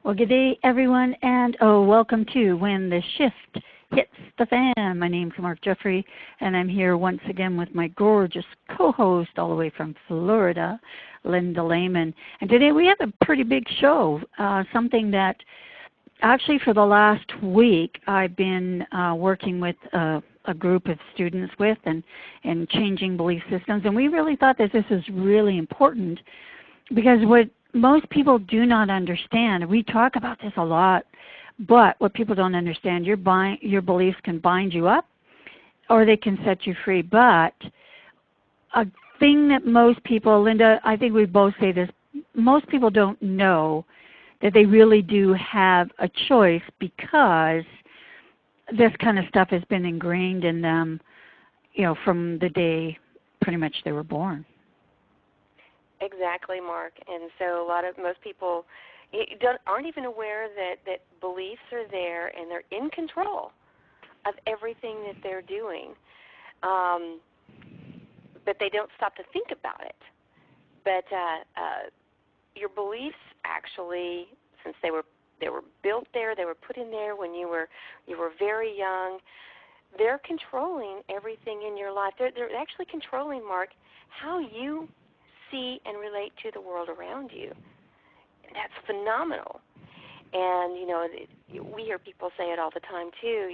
Well, good day, everyone, and welcome to When the Shift Hits the Fan. My name's Mark Jeffrey, and I'm here once again with my gorgeous co-host all the way from Florida, Linda Lehman. And today we have a pretty big show, something that actually for the last week I've been working with a group of students with and changing belief systems. And we really thought that this is really important because what most people do not understand, we talk about this a lot, but what people don't understand, your beliefs can bind you up or they can set you free. But a thing that most people, Linda, I think we both say this, most people don't know that they really do have a choice because this kind of stuff has been ingrained in them, from the day pretty much they were born. Exactly, Mark. And so most people aren't even aware that beliefs are there and they're in control of everything that they're doing. But they don't stop to think about it. But your beliefs actually, since they were built there, they were put in there when you were very young, they're controlling everything in your life. They're actually controlling, Mark, how you see and relate to the world around you. And that's phenomenal. And, we hear people say it all the time, too.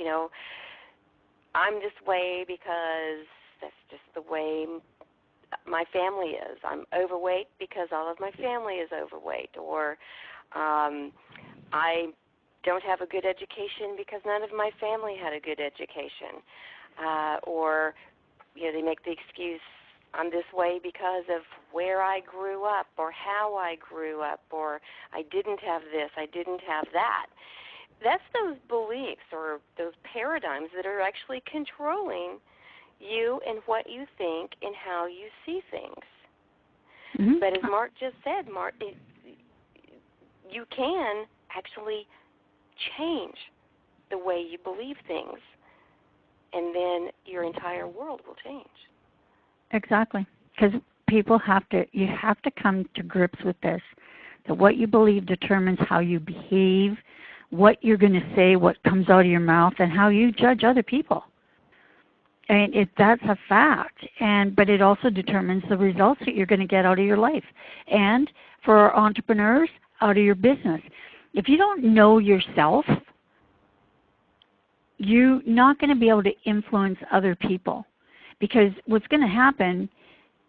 I'm this way because that's just the way my family is. I'm overweight because all of my family is overweight. Or I don't have a good education because none of my family had a good education. Or they make the excuse, I'm this way because of where I grew up or how I grew up, or I didn't have this, I didn't have that. That's those beliefs or those paradigms that are actually controlling you and what you think and how you see things. Mm-hmm. But as Mark just said, Mark, you can actually change the way you believe things, and then your entire world will change. Exactly, because you have to come to grips with this, that what you believe determines how you behave, what you're going to say, what comes out of your mouth, and how you judge other people. And that's a fact, but it also determines the results that you're going to get out of your life. And for our entrepreneurs, out of your business. If you don't know yourself, you're not going to be able to influence other people. Because what's going to happen,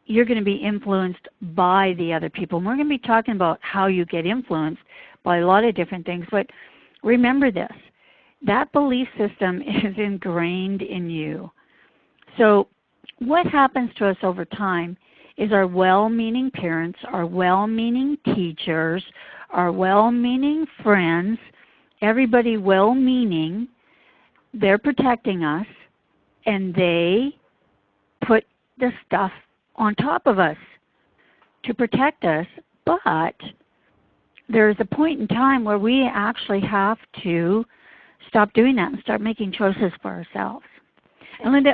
you're going to be influenced by the other people. And we're going to be talking about how you get influenced by a lot of different things. But remember this, that belief system is ingrained in you. So what happens to us over time is our well-meaning parents, our well-meaning teachers, our well-meaning friends, everybody well-meaning, they're protecting us, and they put the stuff on top of us to protect us, but there's a point in time where we actually have to stop doing that and start making choices for ourselves. And Linda,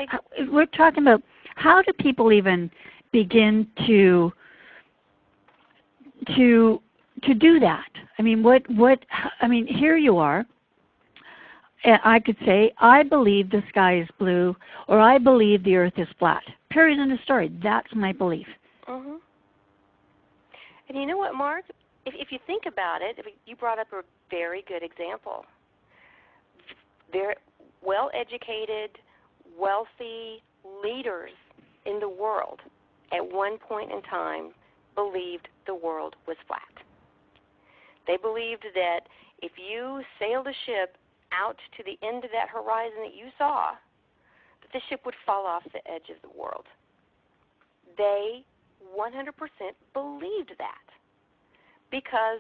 we're talking about how do people even begin to do that? I mean, here you are. I could say, I believe the sky is blue, or I believe the earth is flat. Period, end of story. That's my belief. Mm-hmm. And you know what, Mark? If you think about it, you brought up a very good example. Very well-educated, wealthy leaders in the world at one point in time believed the world was flat. They believed that if you sailed a ship out to the end of that horizon that you saw, that the ship would fall off the edge of the world. They 100% believed that because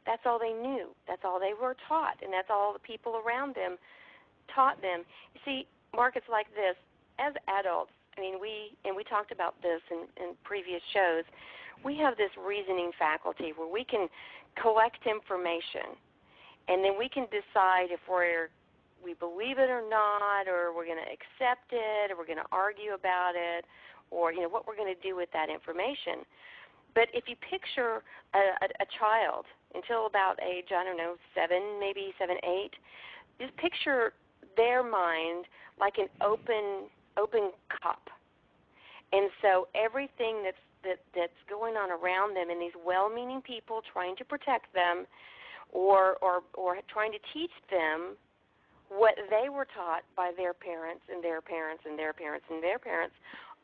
that's all they knew. That's all they were taught, and that's all the people around them taught them. You see, Mark, it's like this. As adults, we talked about this in previous shows, we have this reasoning faculty where we can collect information, and then we can decide if we believe it or not, or we're going to accept it, or we're going to argue about it, or what we're going to do with that information. But if you picture a child, until about age, I don't know, 7, maybe 7, 8. Just picture their mind like an open cup. And so everything that's going on around them, and these well-meaning people trying to protect them or trying to teach them what they were taught by their parents and their parents and their parents and their parents,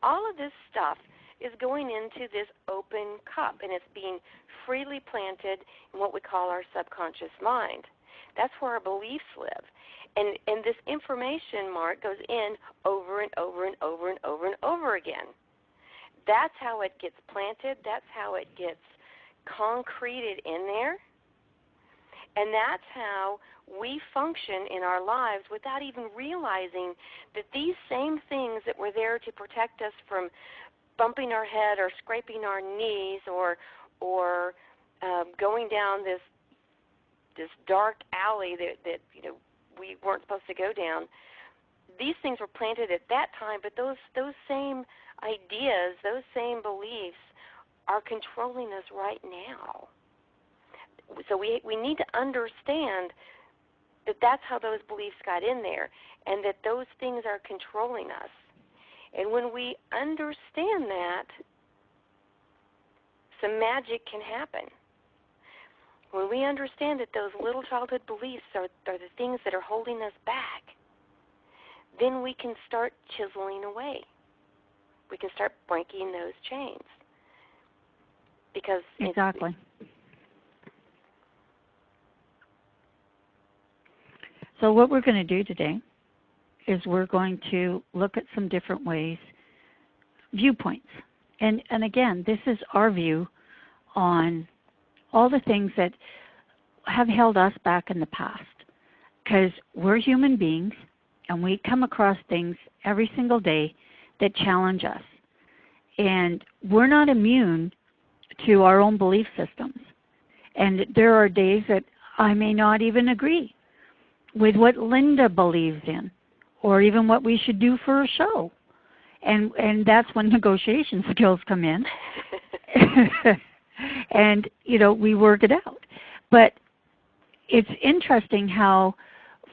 all of this stuff is going into this open cup, and it's being freely planted in what we call our subconscious mind. That's where our beliefs live. And this information, Mark, goes in over and over and over and over and over again. That's how it gets planted. That's how it gets concreted in there. And that's how we function in our lives without even realizing that these same things that were there to protect us from bumping our head or scraping our knees or going down this dark alley that we weren't supposed to go down. These things were planted at that time, but those same ideas, those same beliefs are controlling us right now. So we need to understand that that's how those beliefs got in there, and that those things are controlling us. And when we understand that, some magic can happen. When we understand that those little childhood beliefs are the things that are holding us back, then we can start chiseling away. We can start breaking those chains. Because exactly. So what we're going to do today is we're going to look at some different ways, viewpoints. And again, this is our view on all the things that have held us back in the past. Because we're human beings, and we come across things every single day that challenge us. And we're not immune to our own belief systems. And there are days that I may not even agree with what Linda believes in, or even what we should do for a show. And that's when negotiation skills come in. And, we work it out. But it's interesting how,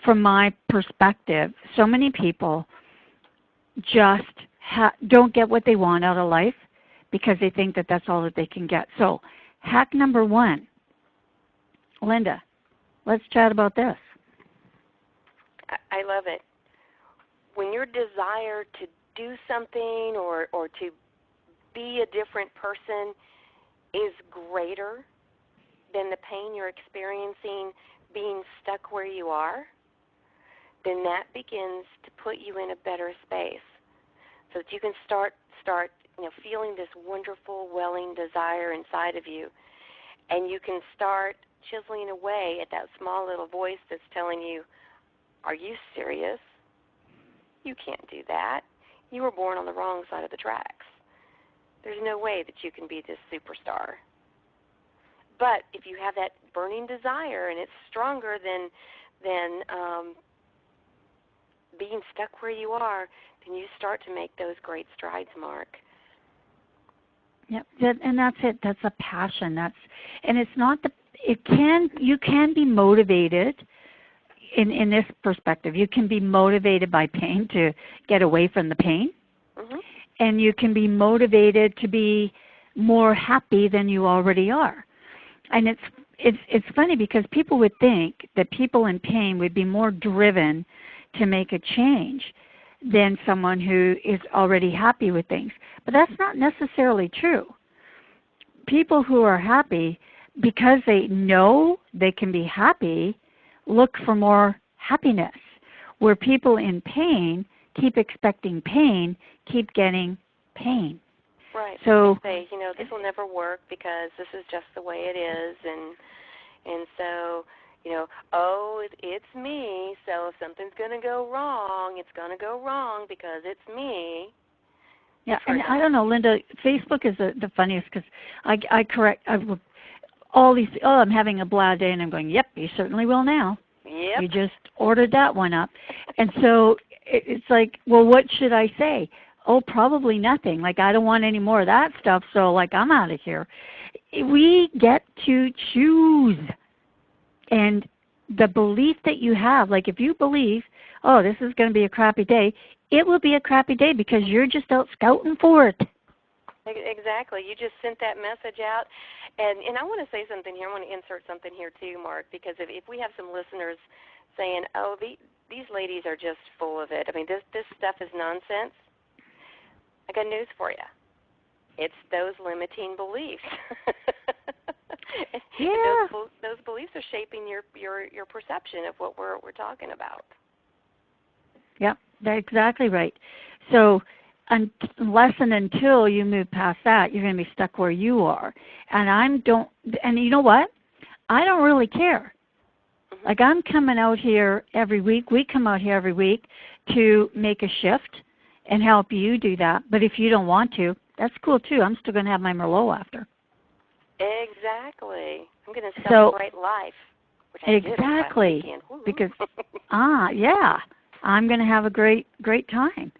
from my perspective, so many people just don't get what they want out of life because they think that that's all that they can get. So, hack number 1. Linda, let's chat about this. I love it. When your desire to do something or to be a different person is greater than the pain you're experiencing being stuck where you are, then that begins to put you in a better space so that you can start feeling this wonderful welling desire inside of you, and you can start chiseling away at that small little voice that's telling you, are you serious? You can't do that. You were born on the wrong side of the tracks. There's no way that you can be this superstar. But if you have that burning desire and it's stronger than being stuck where you are, then you start to make those great strides, Mark. Yep, and that's it. That's a passion. And it's not you can be motivated in this perspective. You can be motivated by pain to get away from the pain. Mm-hmm. And you can be motivated to be more happy than you already are. And it's funny because people would think that people in pain would be more driven to make a change than someone who is already happy with things. But that's not necessarily true. People who are happy, because they know they can be happy, look for more happiness. Where people in pain keep expecting pain, keep getting pain. Right. So they say, this will never work because this is just the way it is, and so, it's me, so if something's going to go wrong, it's going to go wrong because it's me. Yeah, and I don't know, Linda, Facebook is the funniest because I correct all these, I'm having a blah day, and I'm going, yep, you certainly will now. Yep. You just ordered that one up. And so it's like, well, what should I say? Oh, probably nothing. Like, I don't want any more of that stuff, so, I'm out of here. we get to choose. And the belief that you have, like if you believe, oh, this is going to be a crappy day, it will be a crappy day because you're just out scouting for it. Exactly. You just sent that message out. And I want to say something here. I want to insert something here too, Mark, because if we have some listeners saying, oh, these ladies are just full of it. I mean, this stuff is nonsense. I got news for you. It's those limiting beliefs. Yeah. Those beliefs are shaping your perception of what we're talking about. Yep, that's exactly right. So unless and until you move past that, you're going to be stuck where you are. And you know what? I don't really care. Mm-hmm. Like I'm coming out here every week. We come out here every week to make a shift and help you do that. But if you don't want to, that's cool too. I'm still going to have my Merlot after. Exactly. I'm going to celebrate life. Which I exactly. did last weekend. Because yeah, I'm going to have a great time.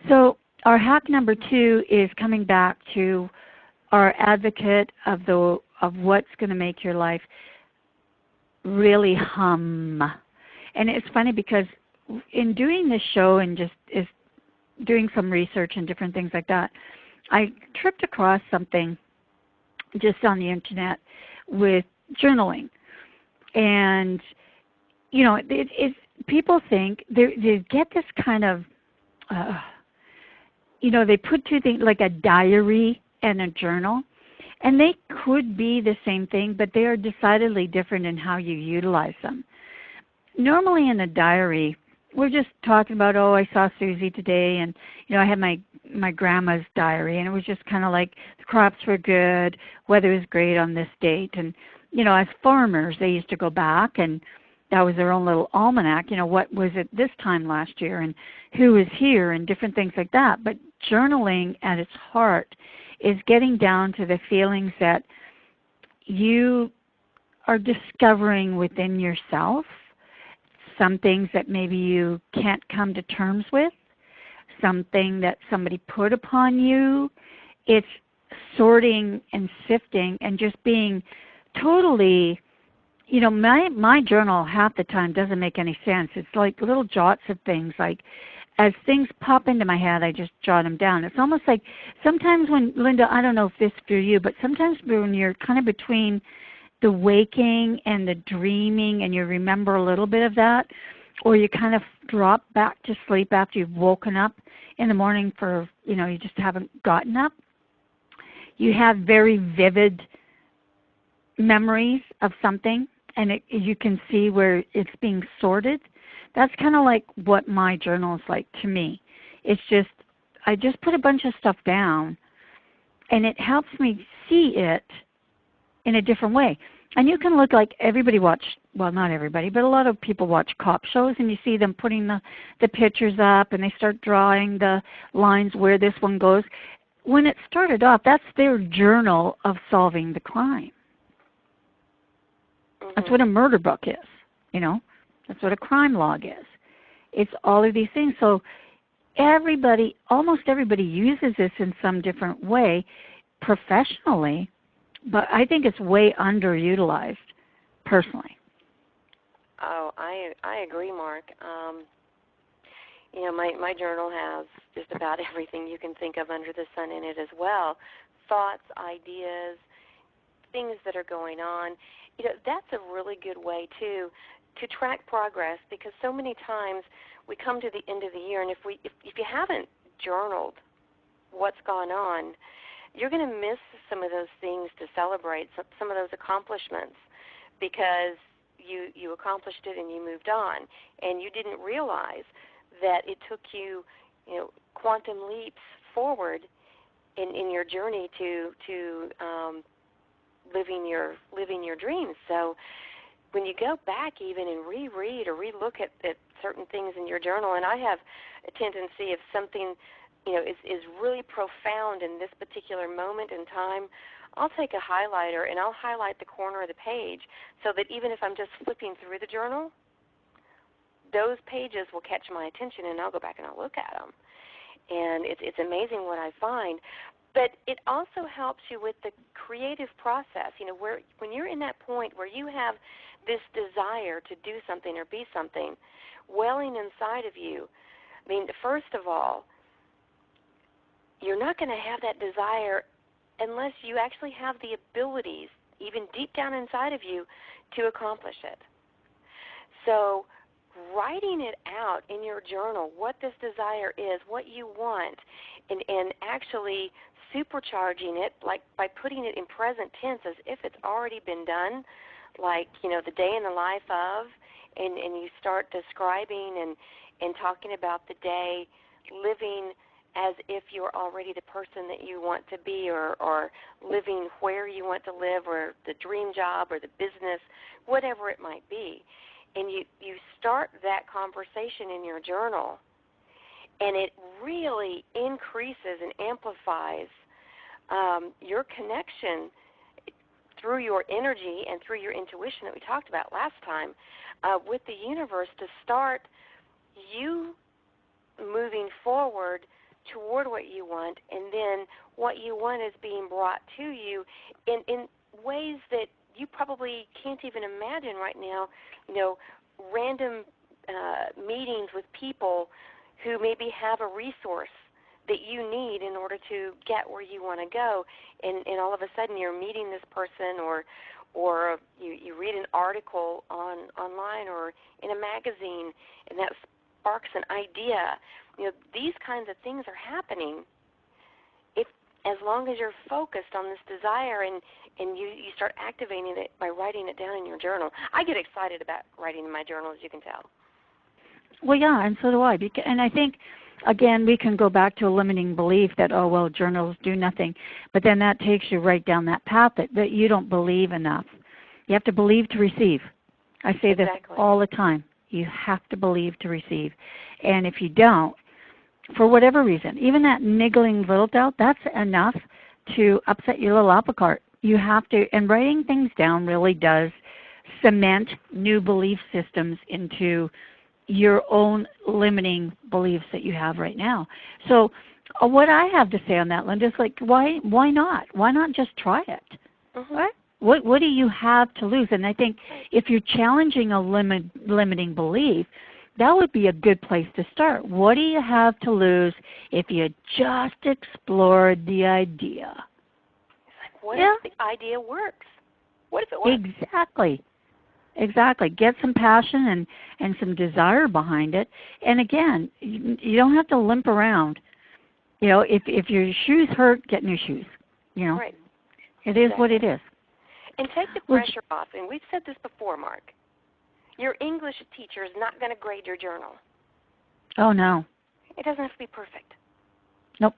So our hack number 2 is coming back to our advocate of what's going to make your life really hum. And it's funny because in doing this show and just doing some research and different things like that, I tripped across something just on the internet with journaling. And, you know, people think they get this kind of, you know, they put two things like a diary and a journal, and they could be the same thing, but they are decidedly different in how you utilize them. Normally in a diary, we're just talking about, oh, I saw Susie today, and, you know, I had my grandma's diary, and it was just kind of like the crops were good, weather was great on this date, and, you know, as farmers, they used to go back, and that was their own little almanac, you know, what was it this time last year, and who was here, and different things like that. But journaling at its heart is getting down to the feelings that you are discovering within yourself, some things that maybe you can't come to terms with, something that somebody put upon you. It's sorting and sifting and just being totally, you know, my journal half the time doesn't make any sense. It's like little jots of things. Like as things pop into my head, I just jot them down. It's almost like sometimes when, Linda, I don't know if this is for you, but sometimes when you're kind of between the waking and the dreaming and you remember a little bit of that, or you kind of drop back to sleep after you've woken up in the morning for, you know, you just haven't gotten up, you have very vivid memories of something, and you can see where it's being sorted. That's kind of like what my journal is like to me. It's just, I just put a bunch of stuff down, and it helps me see it in a different way. And you can look like everybody well, not everybody, but a lot of people watch cop shows, and you see them putting the pictures up, and they start drawing the lines where this one goes. When it started off, that's their journal of solving the crime. Mm-hmm. That's what a murder book is, you know. That's what a crime log is. It's all of these things. So almost everybody uses this in some different way professionally, but I think it's way underutilized personally. Oh, I agree, Mark. You know, my journal has just about everything you can think of under the sun in it as well. Thoughts, ideas, things that are going on. You know, that's a really good way, too, to track progress, because so many times we come to the end of the year, and if you haven't journaled what's gone on, you're going to miss some of those things to celebrate, some of those accomplishments, because you accomplished it and you moved on, and you didn't realize that it took you, you know, quantum leaps forward in your journey to living your dreams. So when you go back even and reread or relook at certain things in your journal, and I have a tendency if something, you know, is really profound in this particular moment in time, I'll take a highlighter and I'll highlight the corner of the page so that even if I'm just flipping through the journal, those pages will catch my attention, and I'll go back and I'll look at them. And it's amazing what I find. But it also helps you with the creative process, where when you're in that point where you have this desire to do something or be something welling inside of you. I mean, first of all, you're not going to have that desire unless you actually have the abilities, even deep down inside of you, to accomplish it. So writing it out in your journal, what this desire is, what you want, and actually supercharging it, like by putting it in present tense as if it's already been done, like, the day in the life of, and you start describing and talking about the day, living as if you're already the person that you want to be, or living where you want to live, or the dream job, or the business, whatever it might be. And you start that conversation in your journal, and it really increases and amplifies your connection through your energy and through your intuition that we talked about last time with the universe, to start you moving forward toward what you want, and then what you want is being brought to you in ways that you probably can't even imagine right now. Random meetings with people who maybe have a resource that you need in order to get where you want to go, and all of a sudden you're meeting this person, or you read an article online or in a magazine, and that sparks an idea. These kinds of things are happening as long as you're focused on this desire, and you start activating it by writing it down in your journal. I get excited about writing in my journal, as you can tell. Well, yeah, and so do I. And I think, again, we can go back to a limiting belief that, oh, well, journals do nothing. But then that takes you right down that path that you don't believe enough. You have to believe to receive. I say this all the time. You have to believe to receive. And if you don't, for whatever reason, even that niggling little doubt, that's enough to upset your little apple cart. You have to, and writing things down really does cement new belief systems into your own limiting beliefs that you have right now. So what I have to say on that, Linda, is like, why not? Why not just try it? Mm-hmm. Right? What do you have to lose? And I think if you're challenging a limiting belief, that would be a good place to start. What do you have to lose if you just explored the idea? It's like, what if the idea works? What if it works? Exactly. Get some passion and some desire behind it. And again, you don't have to limp around. If your shoes hurt, get new shoes. Right. It is what it is. And take the pressure off. And we've said this before, Mark. Your English teacher is not going to grade your journal. Oh, no. It doesn't have to be perfect. Nope.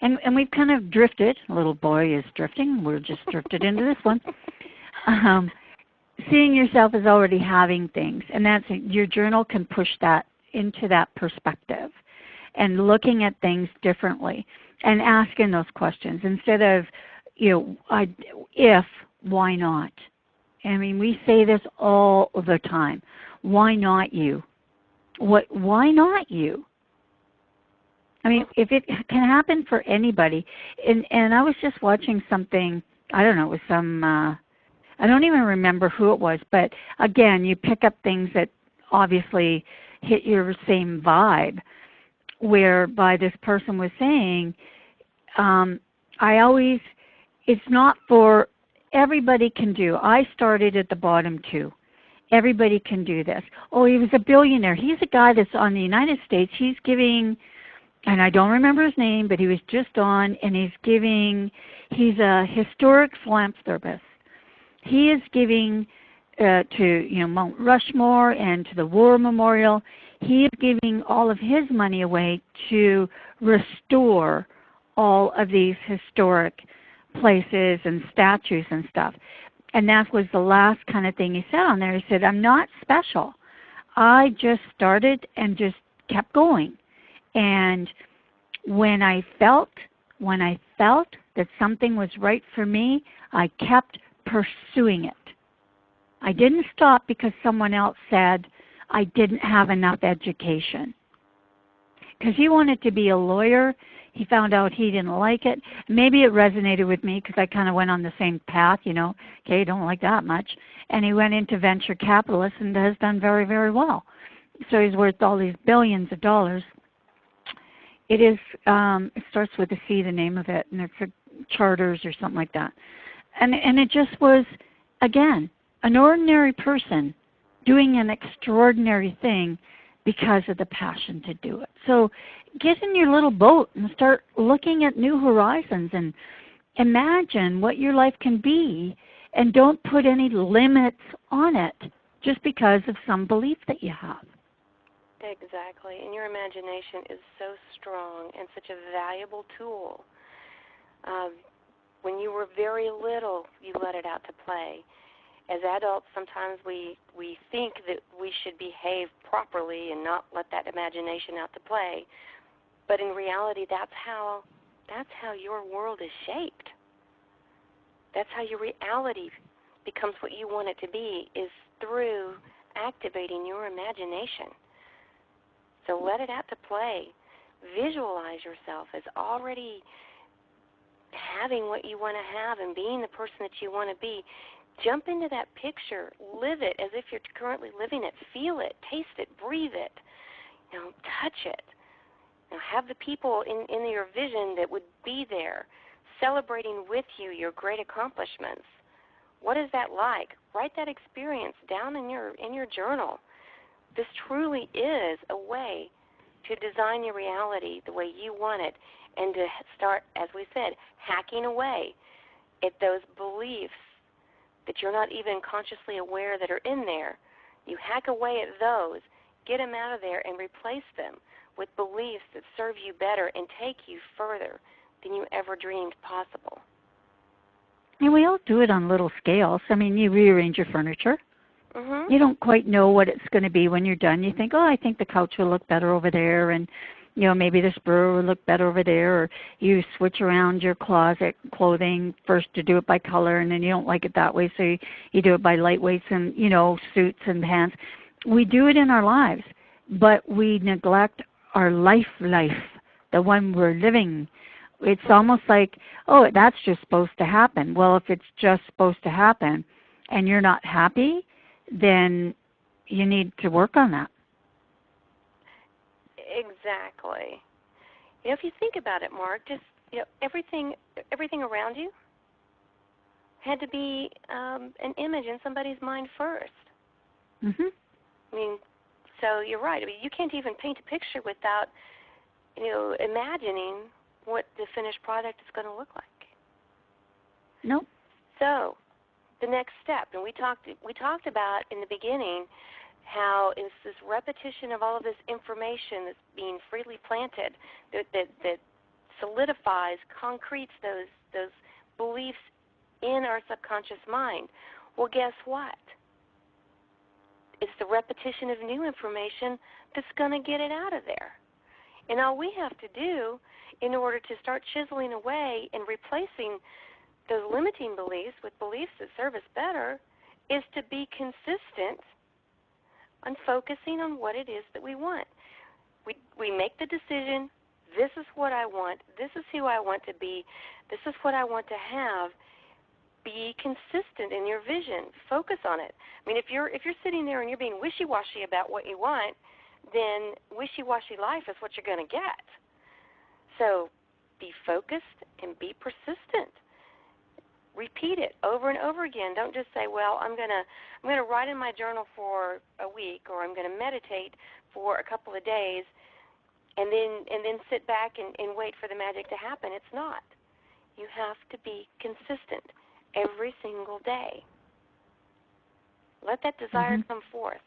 And we've kind of drifted. A little boy is drifting. We're just drifted into this one. Seeing yourself as already having things. And that's your journal can push that into that perspective. And looking at things differently. And asking those questions. Instead of, if, why not? I mean, we say this all the time. Why not you? Why not you? I mean, if it can happen for anybody, and I was just watching something, I don't know, it was some, I don't even remember who it was, but again, you pick up things that obviously hit your same vibe, whereby this person was saying, it's not for, everybody can do. I started at the bottom too. Everybody can do this. Oh, he was a billionaire. He's a guy that's on the United States. He's giving, and I don't remember his name, but he was just on, and he's a historic philanthropist. He is giving to Mount Rushmore and to the War Memorial. He is giving all of his money away to restore all of these historic places and statues and stuff. And that was the last kind of thing he said on there. He said, I'm not special. I just started and just kept going. And when I felt that something was right for me, I kept pursuing it. I didn't stop because someone else said I didn't have enough education. Because he wanted to be a lawyer. he found out he didn't like it. Maybe it resonated with me because I kind of went on the same path, you know, okay, don't like that much. And he went into venture capitalist and has done very, very well. So he's worth all these billions of dollars. It is, it starts with a C, the name of it, and it's a Charters or something like that. And it just was, again, an ordinary person doing an extraordinary thing because of the passion to do it. So get in your little boat and start looking at new horizons and imagine what your life can be, and don't put any limits on it just because of some belief that you have. Exactly. And your imagination is so strong and such a valuable tool. When you were very little, you let it out to play. As adults, sometimes we think that we should behave properly and not let that imagination out to play. But in reality, that's how your world is shaped. That's how your reality becomes what you want it to be, is through activating your imagination. So let it out to play. Visualize yourself as already having what you want to have and being the person that you want to be. Jump into that picture. Live it as if you're currently living it. Feel it. Taste it. Breathe it. You know, touch it. You know, have the people in your vision that would be there celebrating with you your great accomplishments. What is that like? Write that experience down in your journal. This truly is a way to design your reality the way you want it, and to start, as we said, hacking away at those beliefs that you're not even consciously aware that are in there. You hack away at those, get them out of there, and replace them with beliefs that serve you better and take you further than you ever dreamed possible. And we all do it on little scales. I mean, you rearrange your furniture. Mm-hmm. You don't quite know what it's going to be when you're done. You think, oh, I think the couch will look better over there, and you know, maybe this bureau will look better over there. Or you switch around your closet clothing first to do it by color, and then you don't like it that way, so you do it by lightweights and, you know, suits and pants. We do it in our lives, but we neglect our life, the one we're living. It's almost like, oh, that's just supposed to happen. Well, if it's just supposed to happen and you're not happy, then you need to work on that. Exactly. You know, if you think about it, Mark, just, you know, everything around you had to be an image in somebody's mind first. Mhm. I mean, so you're right. I mean, you can't even paint a picture without, you know, imagining what the finished product is going to look like. Nope. So, the next step, and we talked about in the beginning how it's this repetition of all of this information that's being freely planted that solidifies, concretes those beliefs in our subconscious mind. Well, guess what? It's the repetition of new information that's going to get it out of there. And all we have to do in order to start chiseling away and replacing those limiting beliefs with beliefs that serve us better is to be consistent on focusing on what it is that we want. We make the decision, this is what I want, this is who I want to be, this is what I want to have. Be consistent in your vision. Focus on it. I mean, if you're sitting there and you're being wishy-washy about what you want, then wishy-washy life is what you're going to get. So be focused and be persistent. Repeat it over and over again. Don't just say, well, I'm gonna write in my journal for a week, or I'm going to meditate for a couple of days, and then sit back and wait for the magic to happen. It's not. You have to be consistent every single day. Let that desire come forth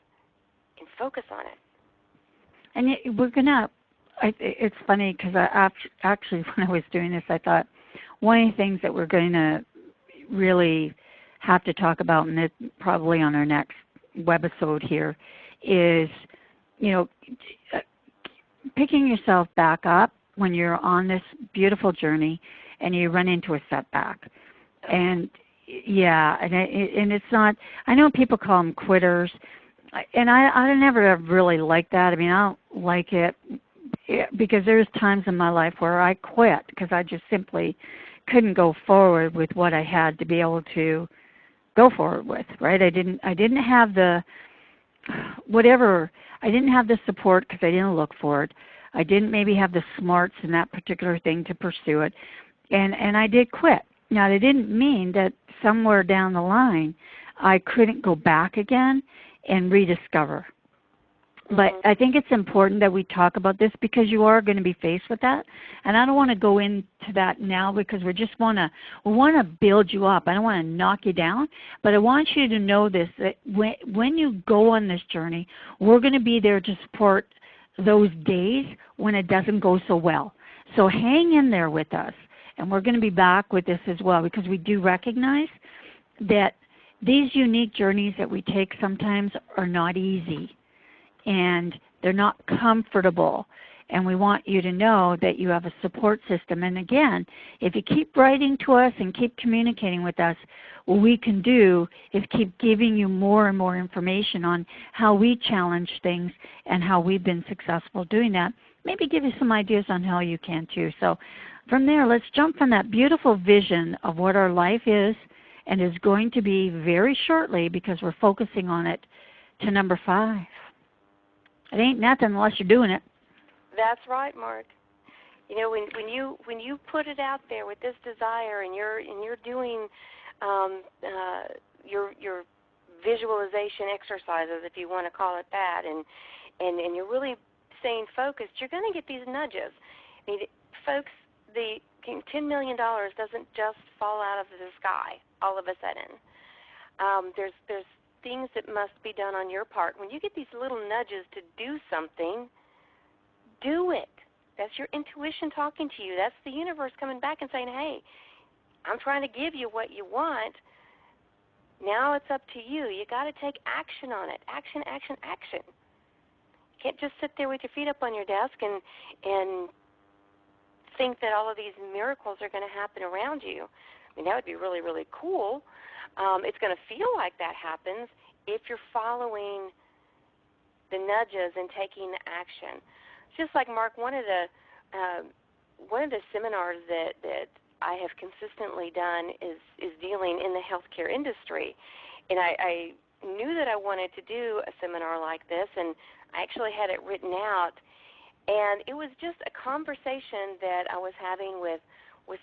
and focus on it. And we're going to, it's funny because actually when I was doing this, I thought one of the things that we're going to really have to talk about, and it probably on our next webisode here, is, you know, picking yourself back up when you're on this beautiful journey and you run into a setback. And yeah, and it's not, I know people call them quitters, and I never really like that. I mean, I don't like it. because there's times in my life where I quit because I just simply couldn't go forward with what I had to be able to go forward with, right? I didn't have the I didn't have the support because I didn't look for it. I didn't maybe have the smarts in that particular thing to pursue it. And I did quit. Now, that didn't mean that somewhere down the line I couldn't go back again and rediscover. But I think it's important that we talk about this because you are going to be faced with that. And I don't want to go into that now because we want to build you up. I don't want to knock you down, but I want you to know this, that when you go on this journey, we're going to be there to support those days when it doesn't go so well. So hang in there with us. And we're going to be back with this as well because we do recognize that these unique journeys that we take sometimes are not easy. And they're not comfortable. And we want you to know that you have a support system. And again, if you keep writing to us and keep communicating with us, what we can do is keep giving you more and more information on how we challenge things and how we've been successful doing that. Maybe give you some ideas on how you can too. So from there, let's jump from that beautiful vision of what our life is and is going to be very shortly because we're focusing on it to number 5. It ain't nothing unless you're doing it. That's right, Mark. You know, when you put it out there with this desire, and you're doing your visualization exercises, if you want to call it that, and you're really staying focused, you're going to get these nudges. I mean, folks, the $10 million doesn't just fall out of the sky all of a sudden. There's things that must be done on your part. When you get these little nudges to do something, do it. That's your intuition talking to you. That's the universe coming back and saying, hey, I'm trying to give you what you want. Now it's up to you. You got to take action on it. Action, action, action. You can't just sit there with your feet up on your desk and think that all of these miracles are going to happen around you. I mean, that would be really, really cool. It's going to feel like that happens if you're following the nudges and taking the action. Just like Mark, one of the seminars that I have consistently done is dealing in the healthcare industry, and I knew that I wanted to do a seminar like this, and I actually had it written out, and it was just a conversation that I was having with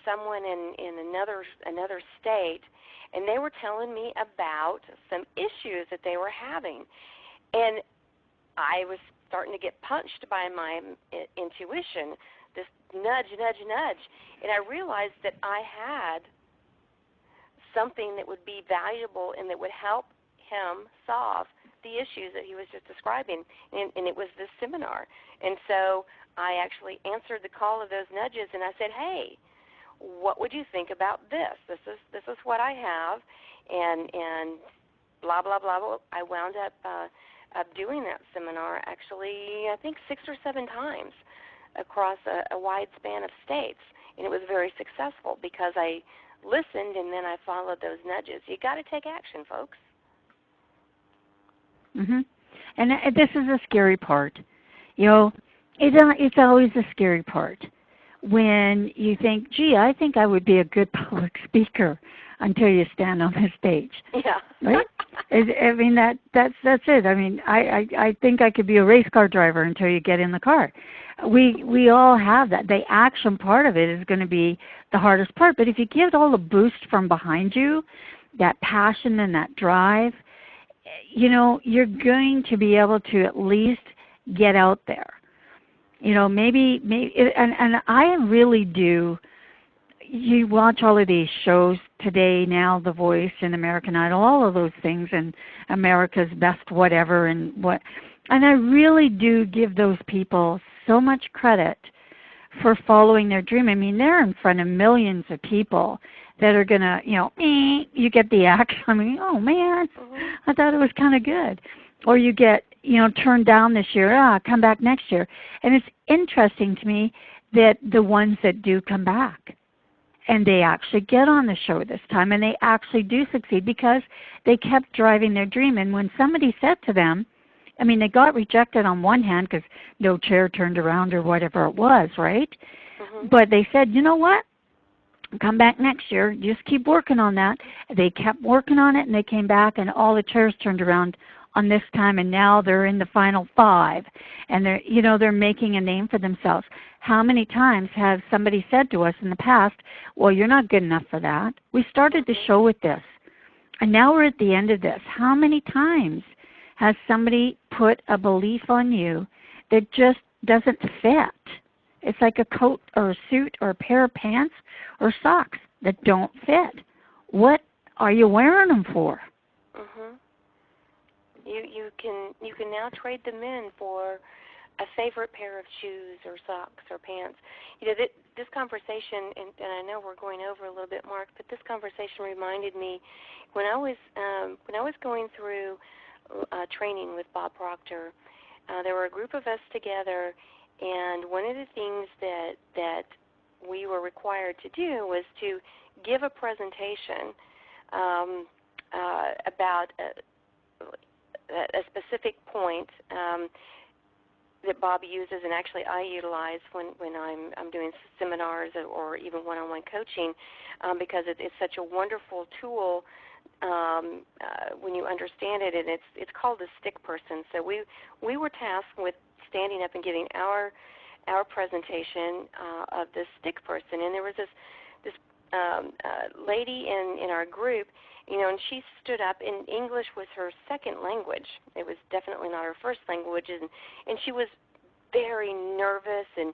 someone in another state, and they were telling me about some issues that they were having. And I was starting to get punched by my intuition, this nudge, nudge, nudge. And I realized that I had something that would be valuable and that would help him solve the issues that he was just describing. And it was this seminar. And so I actually answered the call of those nudges, and I said, hey, what would you think about this? This is what I have, and blah, blah, blah. I wound up doing that seminar actually, I think 6 or 7 times across a wide span of states, and it was very successful because I listened and then I followed those nudges. You got to take action, folks. Mhm. And this is the scary part. You know, it's always the scary part. When you think, gee, I think I would be a good public speaker until you stand on the stage. Yeah. Right? I mean, that's it. I mean, I think I could be a race car driver until you get in the car. We all have that. The action part of it is going to be the hardest part. But if you give all the boost from behind you, that passion and that drive, you know, you're going to be able to at least get out there. You know, maybe, and I really do. You watch all of these shows today now, The Voice and American Idol, all of those things, and America's Best Whatever, and I really do give those people so much credit for following their dream. I mean, they're in front of millions of people that are going to, you know, you get the action. I mean, oh man, I thought it was kind of good. Or you get, you know, turned down this year, come back next year. And it's interesting to me that the ones that do come back and they actually get on the show this time and they actually do succeed because they kept driving their dream. And when somebody said to them, I mean, they got rejected on one hand because no chair turned around or whatever it was, right? But they said, you know what? Come back next year. Just keep working on that. They kept working on it, and they came back, and all the chairs turned around on this time, and now they're in the final 5, and they're making a name for themselves. How many times has somebody said to us in the past, well, you're not good enough for that? We started the show with this, and now we're at the end of this. How many times has somebody put a belief on you that just doesn't fit? It's like a coat or a suit or a pair of pants or socks that don't fit. What are you wearing them for? You can now trade them in for a favorite pair of shoes or socks or pants. This conversation, and I know we're going over a little bit, Mark, but this conversation reminded me when I was going through training with Bob Proctor. There were a group of us together, and one of the things that we were required to do was to give a presentation about a specific point that Bob uses, and actually I utilize when I'm doing seminars or even one-on-one coaching, because it's such a wonderful tool when you understand it, and it's called the stick person. So we were tasked with standing up and giving our presentation of the stick person, and there was this lady in our group, and she stood up, and English was her second language. It was definitely not her first language, and she was very nervous, and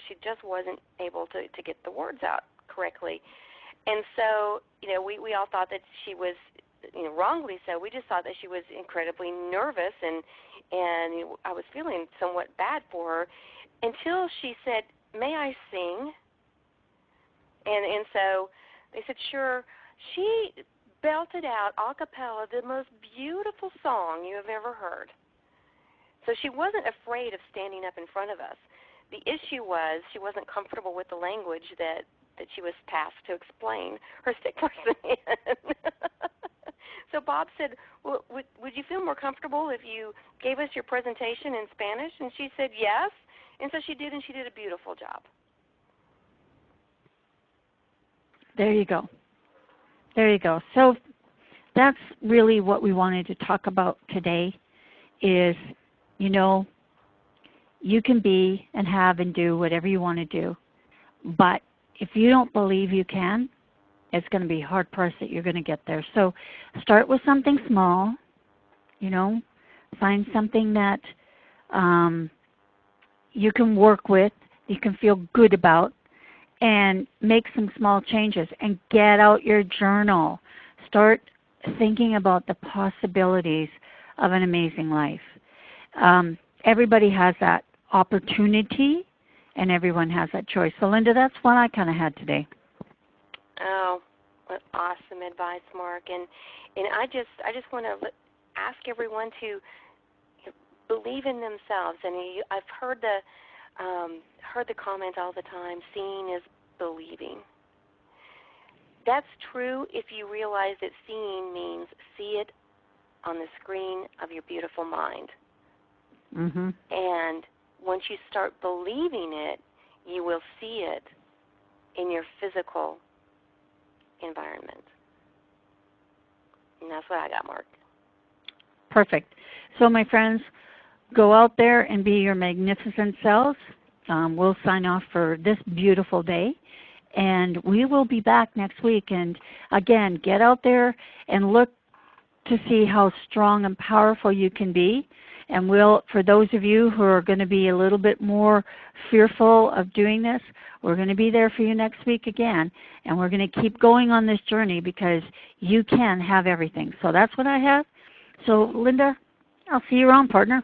she just wasn't able to get the words out correctly. And so, we all thought that she was, wrongly so. We just thought that she was incredibly nervous, and I was feeling somewhat bad for her until she said, "May I sing?" And so they said, "Sure." She belted out a cappella the most beautiful song you have ever heard. So she wasn't afraid of standing up in front of us. The issue was she wasn't comfortable with the language that she was tasked to explain her stick person in. So Bob said, well, would you feel more comfortable if you gave us your presentation in Spanish? And she said yes. And so she did, and she did a beautiful job. There you go. There you go. So that's really what we wanted to talk about today is, you can be and have and do whatever you want to do. But if you don't believe you can, it's going to be hard pressed that you're going to get there. So start with something small, find something that you can work with, you can feel good about, and make some small changes and get out your journal. Start thinking about the possibilities of an amazing life. Everybody has that opportunity, and everyone has that choice. So, Linda, that's what I kind of had today. Oh, what awesome advice, Mark. And I just want to ask everyone to believe in themselves. And I've heard the comment all the time, seeing is believing. That's true if you realize that seeing means see it on the screen of your beautiful mind. Mm-hmm. And once you start believing it, you will see it in your physical environment. And that's what I got, Mark. Perfect. So, my friends, go out there and be your magnificent selves. We'll sign off for this beautiful day, and we will be back next week. And again, get out there and look to see how strong and powerful you can be. And for those of you who are going to be a little bit more fearful of doing this, we're going to be there for you next week again. And we're going to keep going on this journey because you can have everything. So that's what I have. So, Linda, I'll see you around, partner.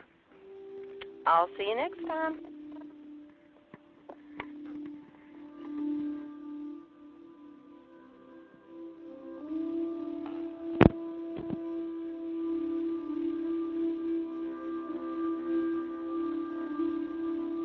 I'll see you next time.